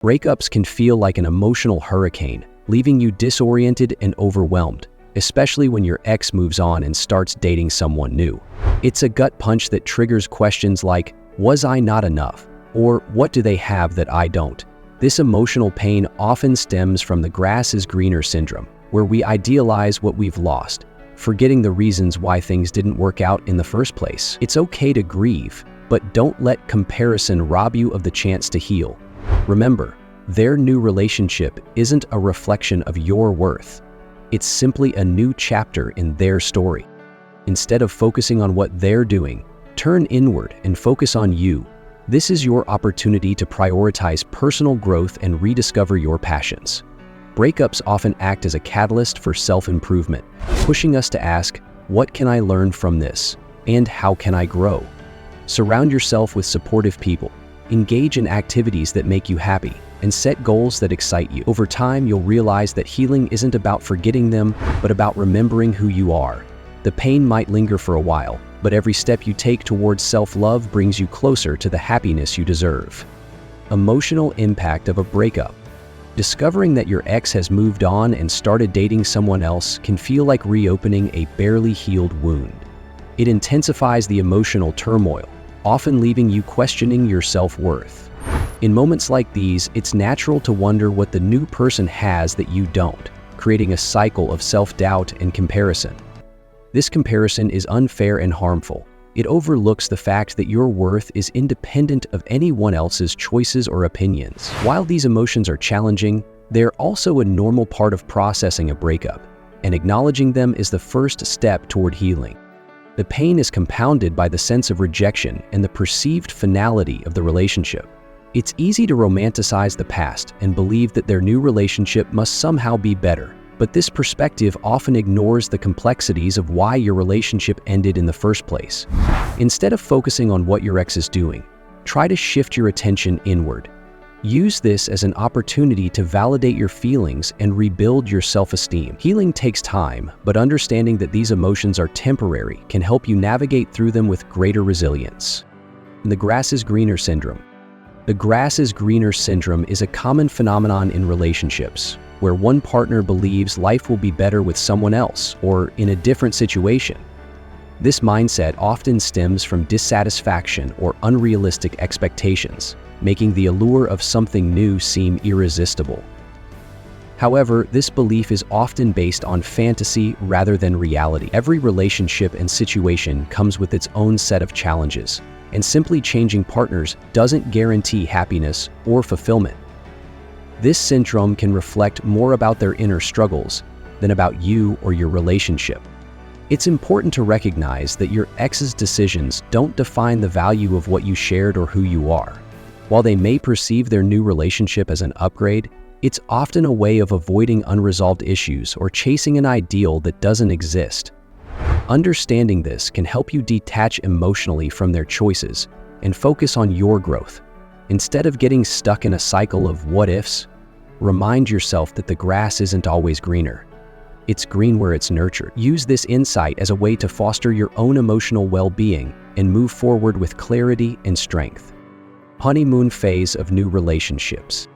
Breakups can feel like an emotional hurricane, leaving you disoriented and overwhelmed, especially when your ex moves on and starts dating someone new. It's a gut punch that triggers questions like, was I not enough? Or what do they have that I don't? This emotional pain often stems from the grass is greener syndrome, where we idealize what we've lost, forgetting the reasons why things didn't work out in the first place. It's okay to grieve, but don't let comparison rob you of the chance to heal. Remember, their new relationship isn't a reflection of your worth. It's simply a new chapter in their story. Instead of focusing on what they're doing, turn inward and focus on you. This is your opportunity to prioritize personal growth and rediscover your passions. Breakups often act as a catalyst for self-improvement, pushing us to ask, what can I learn from this? And how can I grow? Surround yourself with supportive people. Engage in activities that make you happy, and set goals that excite you. Over time, you'll realize that healing isn't about forgetting them, but about remembering who you are. The pain might linger for a while, but every step you take towards self-love brings you closer to the happiness you deserve. Emotional impact of a breakup. Discovering that your ex has moved on and started dating someone else can feel like reopening a barely healed wound. It intensifies the emotional turmoil, often leaving you questioning your self-worth. In moments like these, it's natural to wonder what the new person has that you don't, creating a cycle of self-doubt and comparison. This comparison is unfair and harmful. It overlooks the fact that your worth is independent of anyone else's choices or opinions. While these emotions are challenging, they're also a normal part of processing a breakup, and acknowledging them is the first step toward healing. The pain is compounded by the sense of rejection and the perceived finality of the relationship. It's easy to romanticize the past and believe that their new relationship must somehow be better, but this perspective often ignores the complexities of why your relationship ended in the first place. Instead of focusing on what your ex is doing, try to shift your attention inward. Use this as an opportunity to validate your feelings and rebuild your self-esteem. Healing takes time, but understanding that these emotions are temporary can help you navigate through them with greater resilience. The grass is greener syndrome. The grass is greener syndrome is a common phenomenon in relationships, where one partner believes life will be better with someone else or in a different situation. This mindset often stems from dissatisfaction or unrealistic expectations, making the allure of something new seem irresistible. However, this belief is often based on fantasy rather than reality. Every relationship and situation comes with its own set of challenges, and simply changing partners doesn't guarantee happiness or fulfillment. This syndrome can reflect more about their inner struggles than about you or your relationship. It's important to recognize that your ex's decisions don't define the value of what you shared or who you are. While they may perceive their new relationship as an upgrade, it's often a way of avoiding unresolved issues or chasing an ideal that doesn't exist. Understanding this can help you detach emotionally from their choices and focus on your growth. Instead of getting stuck in a cycle of what-ifs, remind yourself that the grass isn't always greener. It's green where it's nurtured. Use this insight as a way to foster your own emotional well-being and move forward with clarity and strength. Honeymoon phase of new relationships.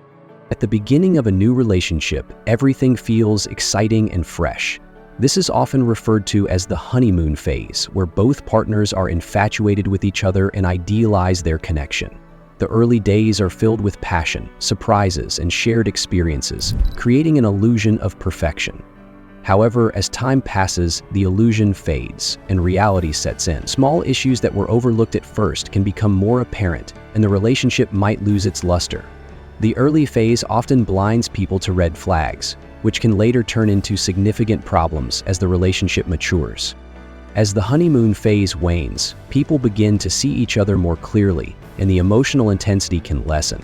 At the beginning of a new relationship, everything feels exciting and fresh. This is often referred to as the honeymoon phase, where both partners are infatuated with each other and idealize their connection. The early days are filled with passion, surprises, and shared experiences, creating an illusion of perfection. However, as time passes, the illusion fades and reality sets in. Small issues that were overlooked at first can become more apparent, and the relationship might lose its luster. The early phase often blinds people to red flags, which can later turn into significant problems as the relationship matures. As the honeymoon phase wanes, people begin to see each other more clearly, and the emotional intensity can lessen.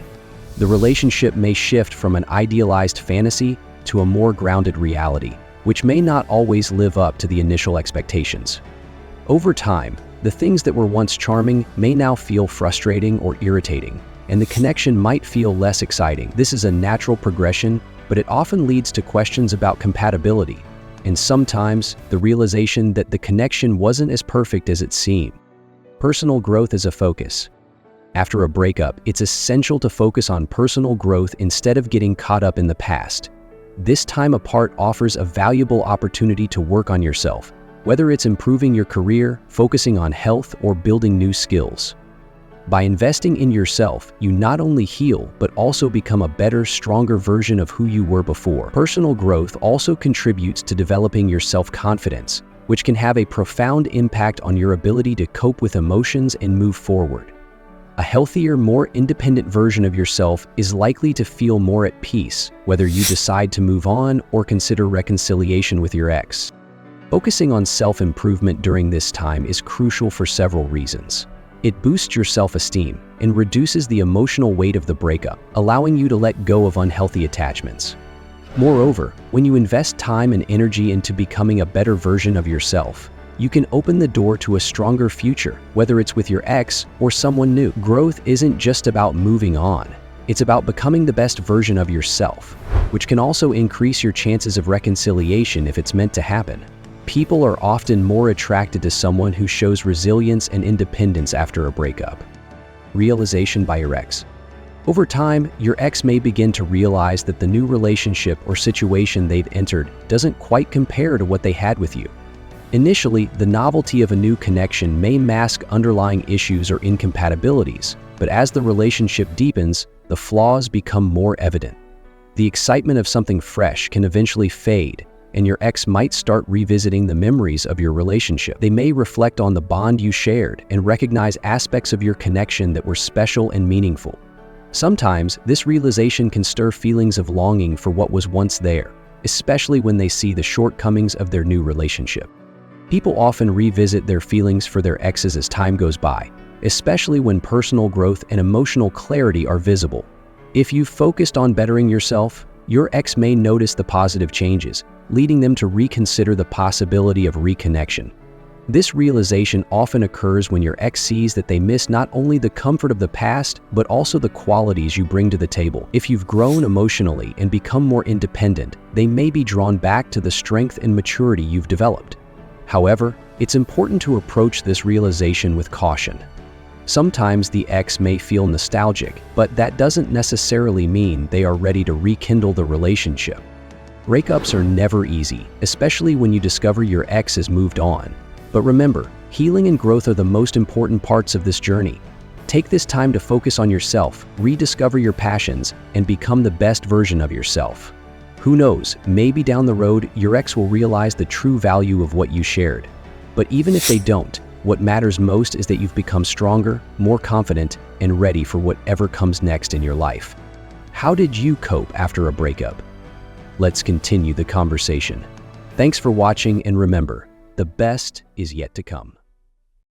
The relationship may shift from an idealized fantasy to a more grounded reality, which may not always live up to the initial expectations. Over time, the things that were once charming may now feel frustrating or irritating, and the connection might feel less exciting. This is a natural progression, but it often leads to questions about compatibility, and sometimes the realization that the connection wasn't as perfect as it seemed. Personal growth is a focus. After a breakup, it's essential to focus on personal growth instead of getting caught up in the past. This time apart offers a valuable opportunity to work on yourself, whether it's improving your career, focusing on health, or building new skills. By investing in yourself, you not only heal, but also become a better, stronger version of who you were before. Personal growth also contributes to developing your self-confidence, which can have a profound impact on your ability to cope with emotions and move forward. A healthier, more independent version of yourself is likely to feel more at peace, whether you decide to move on or consider reconciliation with your ex. Focusing on self-improvement during this time is crucial for several reasons. It boosts your self-esteem and reduces the emotional weight of the breakup, allowing you to let go of unhealthy attachments. Moreover, when you invest time and energy into becoming a better version of yourself, you can open the door to a stronger future, whether it's with your ex or someone new. Growth isn't just about moving on. It's about becoming the best version of yourself, which can also increase your chances of reconciliation if it's meant to happen. People are often more attracted to someone who shows resilience and independence after a breakup. Realization by your ex. Over time, your ex may begin to realize that the new relationship or situation they've entered doesn't quite compare to what they had with you. Initially, the novelty of a new connection may mask underlying issues or incompatibilities, but as the relationship deepens, the flaws become more evident. The excitement of something fresh can eventually fade, and your ex might start revisiting the memories of your relationship. They may reflect on the bond you shared and recognize aspects of your connection that were special and meaningful. Sometimes, this realization can stir feelings of longing for what was once there, especially when they see the shortcomings of their new relationship. People often revisit their feelings for their exes as time goes by, especially when personal growth and emotional clarity are visible. If you've focused on bettering yourself, your ex may notice the positive changes, leading them to reconsider the possibility of reconnection. This realization often occurs when your ex sees that they miss not only the comfort of the past, but also the qualities you bring to the table. If you've grown emotionally and become more independent, they may be drawn back to the strength and maturity you've developed. However, it's important to approach this realization with caution. Sometimes the ex may feel nostalgic, but that doesn't necessarily mean they are ready to rekindle the relationship. Breakups are never easy, especially when you discover your ex has moved on. But remember, healing and growth are the most important parts of this journey. Take this time to focus on yourself, rediscover your passions, and become the best version of yourself. Who knows, maybe down the road, your ex will realize the true value of what you shared. But even if they don't, what matters most is that you've become stronger, more confident, and ready for whatever comes next in your life. How did you cope after a breakup? Let's continue the conversation. Thanks for watching, and remember, the best is yet to come.